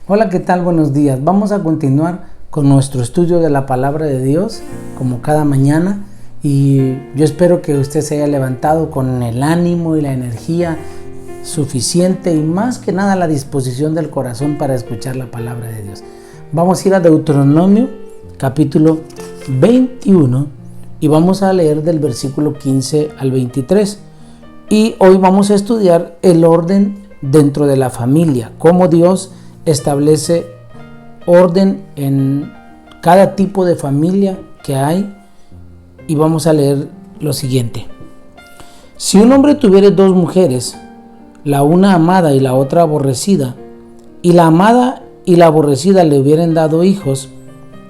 Hola, ¿qué tal? Buenos días. Vamos a continuar con nuestro estudio de la palabra de Dios, como cada mañana, y yo espero que usted se haya levantado con el ánimo y la energía suficiente y más que nada la disposición del corazón para escuchar la palabra de Dios. Vamos a ir a Deuteronomio capítulo 21 y vamos a leer del versículo 15 al 23. Y hoy vamos a estudiar el orden dentro de la familia, cómo Dios establece orden en cada tipo de familia que hay. Y vamos a leer lo siguiente: si un hombre tuviere dos mujeres, la una amada y la otra aborrecida, y la amada y la aborrecida le hubieren dado hijos,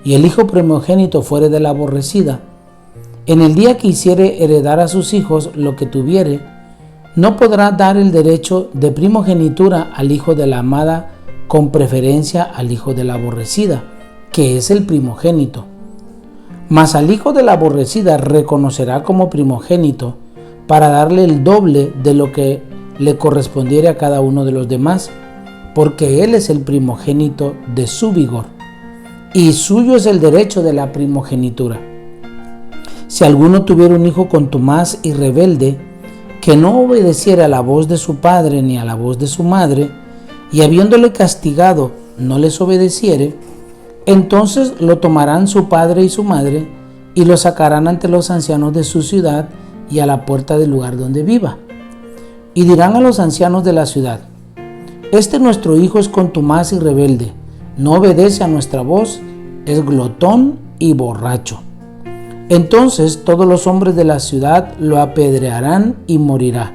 y el hijo primogénito fuere de la aborrecida, en el día que hiciere heredar a sus hijos lo que tuviere, no podrá dar el derecho de primogenitura al hijo de la amada con preferencia al hijo de la aborrecida, que es el primogénito. Mas al hijo de la aborrecida reconocerá como primogénito, para darle el doble de lo que le correspondiere a cada uno de los demás, porque él es el primogénito de su vigor, y suyo es el derecho de la primogenitura. Si alguno tuviera un hijo contumaz y rebelde, que no obedeciera a la voz de su padre ni a la voz de su madre, y habiéndole castigado no les obedeciere, entonces lo tomarán su padre y su madre y lo sacarán ante los ancianos de su ciudad y a la puerta del lugar donde viva. Y dirán a los ancianos de la ciudad: este nuestro hijo es contumaz y rebelde, no obedece a nuestra voz, es glotón y borracho. Entonces todos los hombres de la ciudad lo apedrearán y morirá.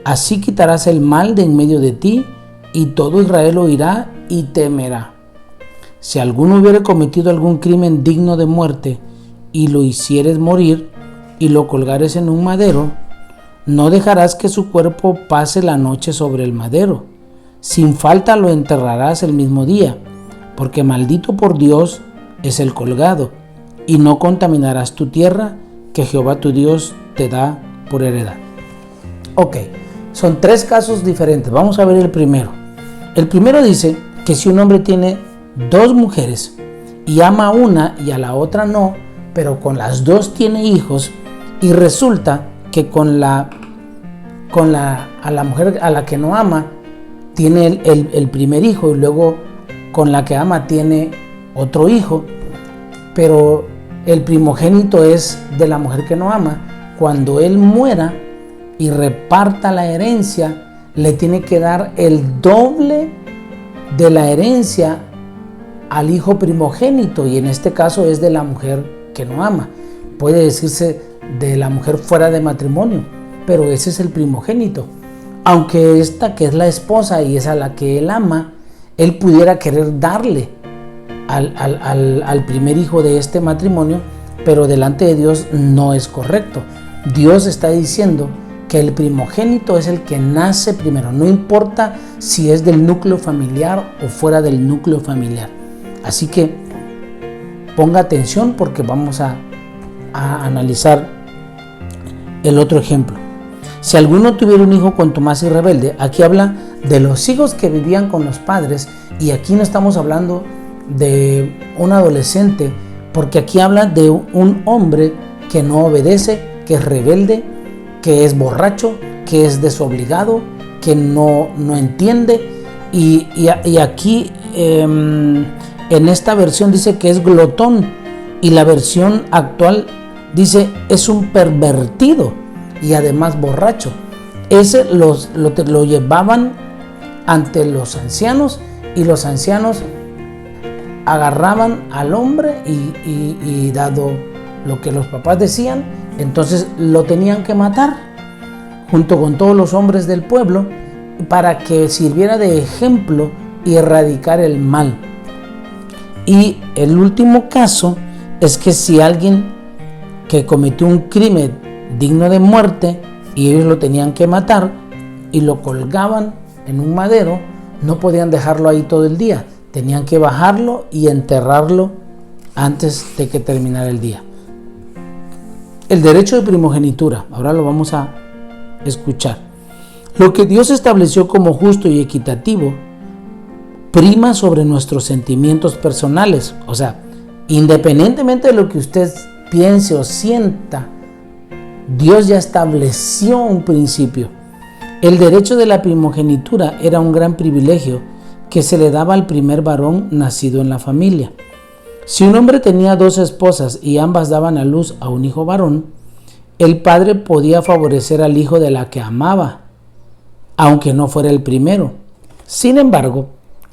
Así quitarás el mal de en medio de ti, y todo Israel oirá y temerá. Si alguno hubiere cometido algún crimen digno de muerte, y lo hicieres morir, y lo colgares en un madero, no dejarás que su cuerpo pase la noche sobre el madero. Sin falta lo enterrarás el mismo día, porque maldito por Dios es el colgado, y no contaminarás tu tierra que Jehová tu Dios te da por heredad. Ok, son tres casos diferentes. Vamos a ver el primero. El primero dice que si un hombre tiene dos mujeres y ama a una y a la otra no, pero con las dos tiene hijos, y resulta que a la mujer a la que no ama tiene el primer hijo, y luego con la que ama tiene otro hijo, pero el primogénito es de la mujer que no ama. Cuando él muera y reparta la herencia, le tiene que dar el doble de la herencia al hijo primogénito, y en este caso es de la mujer que no ama. Puede decirse de la mujer fuera de matrimonio, pero ese es el primogénito. Aunque esta, que es la esposa y es a la que él ama, él pudiera querer darle al primer hijo de este matrimonio, pero delante de Dios no es correcto. Dios está diciendo que el primogénito es el que nace primero, no importa si es del núcleo familiar o fuera del núcleo familiar. Así que ponga atención, porque vamos a analizar el otro ejemplo. Si alguno tuviera un hijo contumaz y rebelde, aquí habla de los hijos que vivían con los padres, y aquí no estamos hablando de un adolescente, porque aquí habla de un hombre que no obedece, que es rebelde, que es borracho, que es desobligado, que no entiende. Y aquí en esta versión dice que es glotón, y la versión actual dice es un pervertido y además borracho. Ese lo llevaban ante los ancianos, y los ancianos agarraban al hombre y dado lo que los papás decían, entonces lo tenían que matar junto con todos los hombres del pueblo, para que sirviera de ejemplo y erradicar el mal. Y el último caso es que si alguien que cometió un crimen digno de muerte y ellos lo tenían que matar y lo colgaban en un madero, no podían dejarlo ahí todo el día, tenían que bajarlo y enterrarlo antes de que terminara el día. El derecho de primogenitura, ahora lo vamos a escuchar. Lo que Dios estableció como justo y equitativo prima sobre nuestros sentimientos personales. O sea, independientemente de lo que usted piense o sienta, Dios ya estableció un principio. El derecho de la primogenitura era un gran privilegio que se le daba al primer varón nacido en la familia. Si un hombre tenía 2 esposas y ambas daban a luz a un hijo varón, el padre podía favorecer al hijo de la que amaba, aunque no fuera el primero. Sin embargo,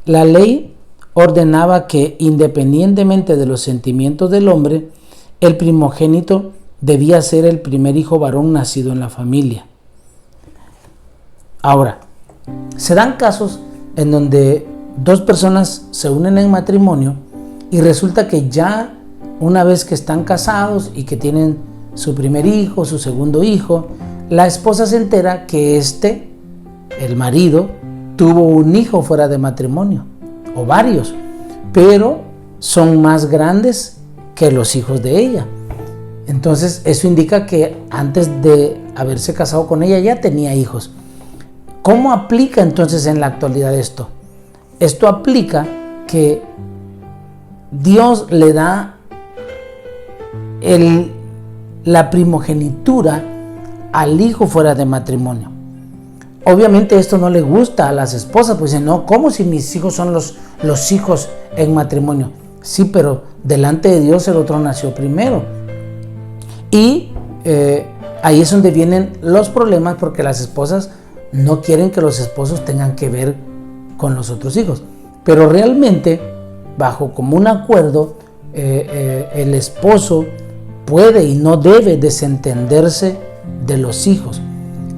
la ley ordenaba que, independientemente de los sentimientos del hombre, el primogénito debía ser el primer hijo varón nacido en la familia. Ahora, se dan casos en donde 2 personas se unen en matrimonio y resulta que ya una vez que están casados y que tienen su primer hijo, su segundo hijo, la esposa se entera que el marido, tuvo un hijo fuera de matrimonio, o varios, pero son más grandes que los hijos de ella. Entonces eso indica que antes de haberse casado con ella ya tenía hijos. ¿Cómo aplica entonces en la actualidad esto? Esto aplica que Dios le da la primogenitura al hijo fuera de matrimonio. Obviamente esto no le gusta a las esposas, pues dicen, no, ¿cómo si mis hijos son los hijos en matrimonio? Sí, pero delante de Dios el otro nació primero. Y ahí es donde vienen los problemas, porque las esposas no quieren que los esposos tengan que ver con los otros hijos. Pero realmente, bajo común acuerdo, el esposo puede y no debe desentenderse de los hijos.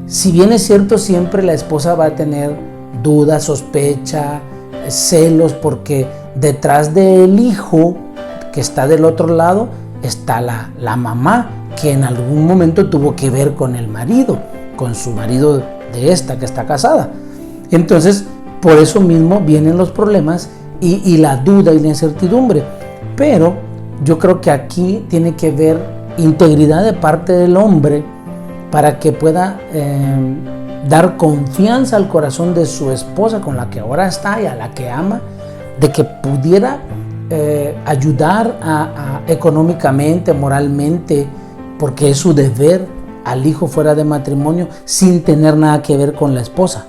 Si bien es cierto, siempre la esposa va a tener dudas, sospecha, celos, porque detrás del hijo que está del otro lado está la mamá, que en algún momento tuvo que ver con el marido, con su marido de esta que está casada. Entonces, por eso mismo vienen los problemas y la duda y la incertidumbre. Pero yo creo que aquí tiene que ver integridad de parte del hombre para que pueda dar confianza al corazón de su esposa con la que ahora está y a la que ama, de que pudiera ayudar económicamente, moralmente, porque es su deber, al hijo fuera de matrimonio sin tener nada que ver con la esposa.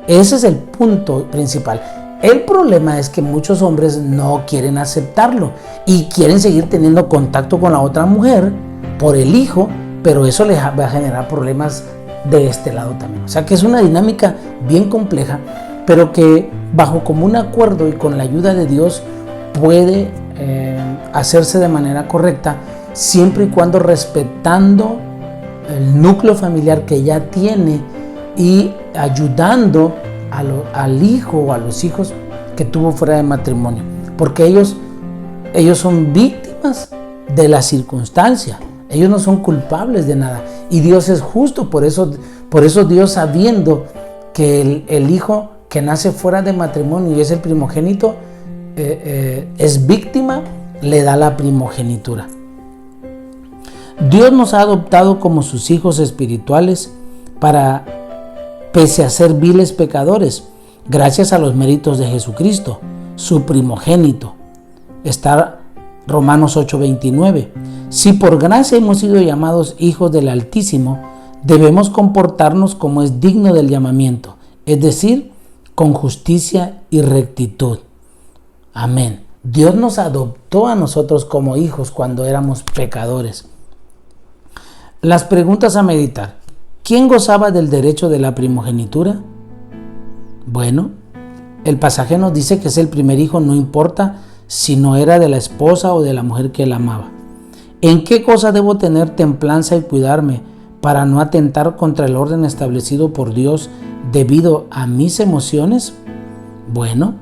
Ese es el punto principal. El problema es que muchos hombres no quieren aceptarlo y quieren seguir teniendo contacto con la otra mujer por el hijo, pero eso les va a generar problemas de este lado también. O sea que es una dinámica bien compleja, pero que bajo común acuerdo y con la ayuda de Dios puede hacerse de manera correcta, siempre y cuando respetando el núcleo familiar que ya tiene y ayudando al hijo o a los hijos que tuvo fuera de matrimonio, porque ellos son víctimas de la circunstancia, ellos no son culpables de nada y Dios es justo. Por eso Dios, sabiendo que el hijo que nace fuera de matrimonio y es el primogénito, es víctima, le da la primogenitura. Dios nos ha adoptado como sus hijos espirituales pese a ser viles pecadores, gracias a los méritos de Jesucristo, su primogénito. Está Romanos 8:29. Si por gracia hemos sido llamados hijos del Altísimo, debemos comportarnos como es digno del llamamiento, es decir, con justicia y rectitud. Amén. Dios nos adoptó a nosotros como hijos cuando éramos pecadores. Las preguntas a meditar. ¿Quién gozaba del derecho de la primogenitura? Bueno, el pasaje nos dice que es el primer hijo, no importa si no era de la esposa o de la mujer que él amaba. ¿En qué cosa debo tener templanza y cuidarme para no atentar contra el orden establecido por Dios debido a mis emociones? Bueno,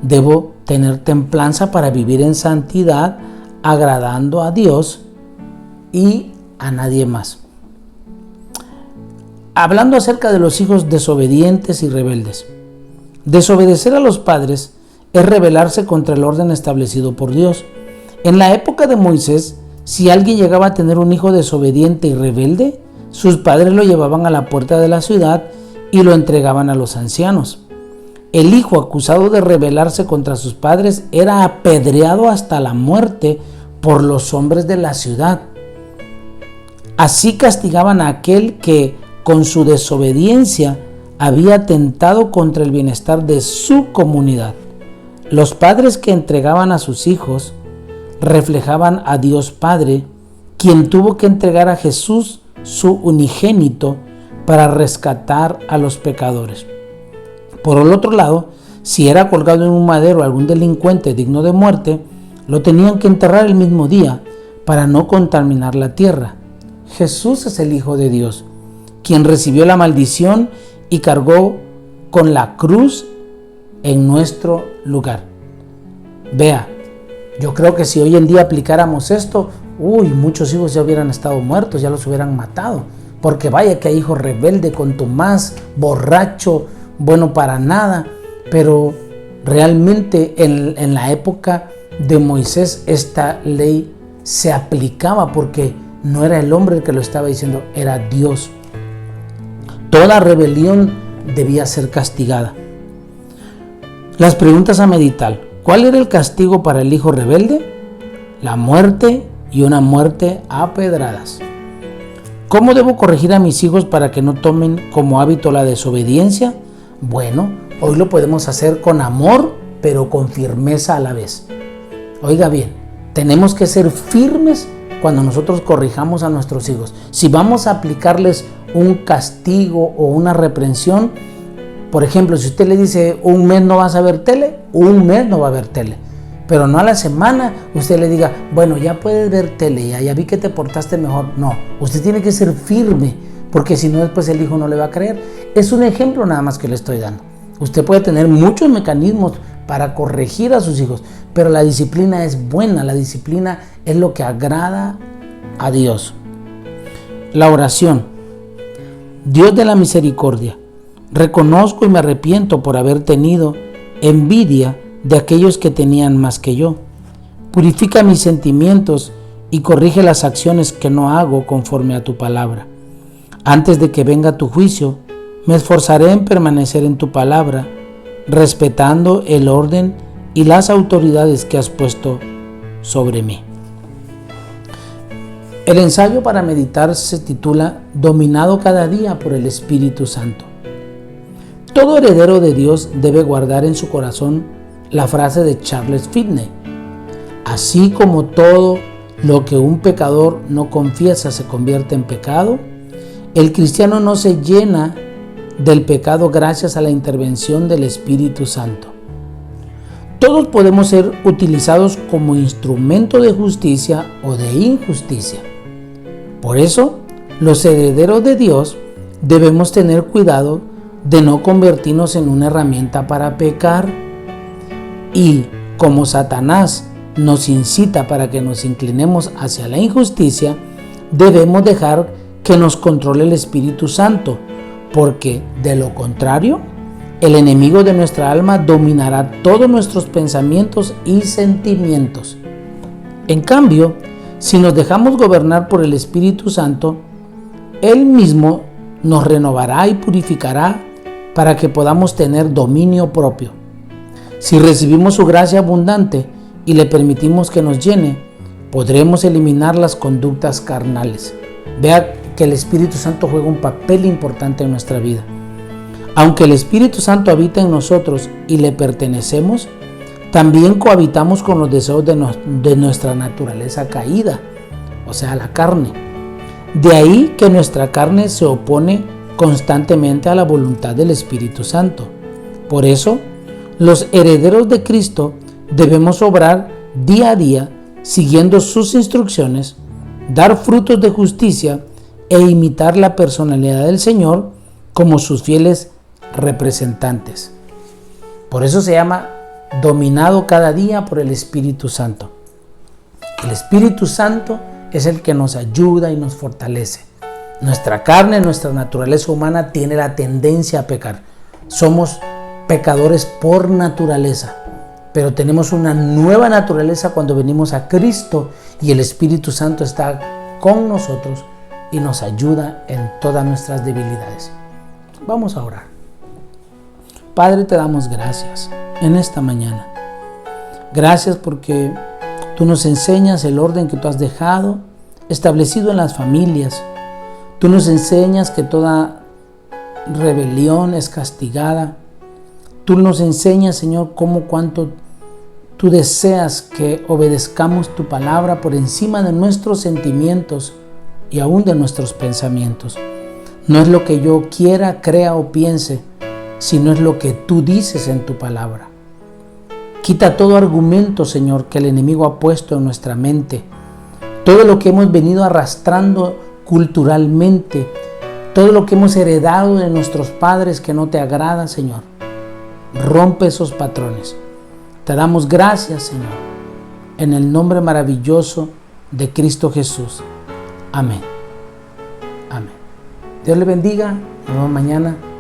debo tener templanza para vivir en santidad, agradando a Dios y a nadie más. Hablando acerca de los hijos desobedientes y rebeldes. Desobedecer a los padres es rebelarse contra el orden establecido por Dios. En la época de Moisés, si alguien llegaba a tener un hijo desobediente y rebelde, sus padres lo llevaban a la puerta de la ciudad y lo entregaban a los ancianos. el hijo acusado de rebelarse contra sus padres era apedreado hasta la muerte por los hombres de la ciudad. Así castigaban a aquel que con su desobediencia había atentado contra el bienestar de su comunidad. Los padres que entregaban a sus hijos reflejaban a Dios Padre, quien tuvo que entregar a Jesús, su unigénito, para rescatar a los pecadores. Por el otro lado, si era colgado en un madero algún delincuente digno de muerte, lo tenían que enterrar el mismo día para no contaminar la tierra. Jesús es el Hijo de Dios, quien recibió la maldición y cargó con la cruz en nuestro lugar. Vea, yo creo que si hoy en día aplicáramos esto, muchos hijos ya hubieran estado muertos, ya los hubieran matado. Porque vaya que hay hijo rebelde, contumaz, borracho, bueno para nada. Pero realmente en la época de Moisés esta ley se aplicaba porque no era el hombre el que lo estaba diciendo, era Dios. Toda rebelión debía ser castigada. Las preguntas a meditar. ¿Cuál era el castigo para el hijo rebelde? La muerte, y una muerte a pedradas. ¿Cómo debo corregir a mis hijos para que no tomen como hábito la desobediencia? Bueno, hoy lo podemos hacer con amor, pero con firmeza a la vez. Oiga bien, tenemos que ser firmes cuando nosotros corrijamos a nuestros hijos. Si vamos a aplicarles un castigo o una reprensión, por ejemplo, si usted le dice un mes no vas a ver tele, un mes no va a ver tele. Pero no a la semana usted le diga, bueno, ya puedes ver tele, ya vi que te portaste mejor. No, usted tiene que ser firme, porque si no después el hijo no le va a creer. Es un ejemplo nada más que le estoy dando. Usted puede tener muchos mecanismos para corregir a sus hijos, pero la disciplina es buena, la disciplina es lo que agrada a Dios. La oración. Dios de la misericordia, reconozco y me arrepiento por haber tenido envidia de aquellos que tenían más que yo. Purifica mis sentimientos y corrige las acciones que no hago conforme a tu palabra. Antes de que venga tu juicio, me esforzaré en permanecer en tu palabra, respetando el orden y las autoridades que has puesto sobre mí. El ensayo para meditar se titula Dominado cada día por el Espíritu Santo. Todo heredero de Dios debe guardar en su corazón la frase de Charles Finney: así como todo lo que un pecador no confiesa se convierte en pecado, el cristiano no se llena del pecado gracias a la intervención del Espíritu Santo. Todos podemos ser utilizados como instrumento de justicia o de injusticia. Por eso, los herederos de Dios debemos tener cuidado de no convertirnos en una herramienta para pecar. Y como Satanás nos incita para que nos inclinemos hacia la injusticia, debemos dejar que nos controle el Espíritu Santo, porque de lo contrario, el enemigo de nuestra alma dominará todos nuestros pensamientos y sentimientos. En cambio, si nos dejamos gobernar por el Espíritu Santo, Él mismo nos renovará y purificará para que podamos tener dominio propio. Si recibimos su gracia abundante y le permitimos que nos llene, podremos eliminar las conductas carnales. Vea que el Espíritu Santo juega un papel importante en nuestra vida. Aunque el Espíritu Santo habita en nosotros y le pertenecemos, también cohabitamos con los deseos de nuestra naturaleza caída, o sea, la carne. De ahí que nuestra carne se opone constantemente a la voluntad del Espíritu Santo. Por eso, los herederos de Cristo debemos obrar día a día siguiendo sus instrucciones, dar frutos de justicia e imitar la personalidad del Señor como sus fieles representantes. Por eso se llama dominado cada día por el Espíritu Santo. El Espíritu Santo es el que nos ayuda y nos fortalece. Nuestra carne, nuestra naturaleza humana tiene la tendencia a pecar. Somos pecadores por naturaleza, pero tenemos una nueva naturaleza cuando venimos a Cristo y el Espíritu Santo está con nosotros y nos ayuda en todas nuestras debilidades. Vamos a orar. Padre, te damos gracias en esta mañana. Gracias porque tú nos enseñas el orden que tú has dejado establecido en las familias. Tú nos enseñas que toda rebelión es castigada. Tú nos enseñas, Señor, cuánto tú deseas que obedezcamos tu palabra por encima de nuestros sentimientos y aún de nuestros pensamientos. No es lo que yo quiera, crea o piense, sino es lo que tú dices en tu palabra. Quita todo argumento, Señor, que el enemigo ha puesto en nuestra mente. Todo lo que hemos venido arrastrando culturalmente, todo lo que hemos heredado de nuestros padres que no te agrada, Señor. Rompe esos patrones. Te damos gracias, Señor, en el nombre maravilloso de Cristo Jesús. Amén. Amén. Dios le bendiga. Nos vemos mañana.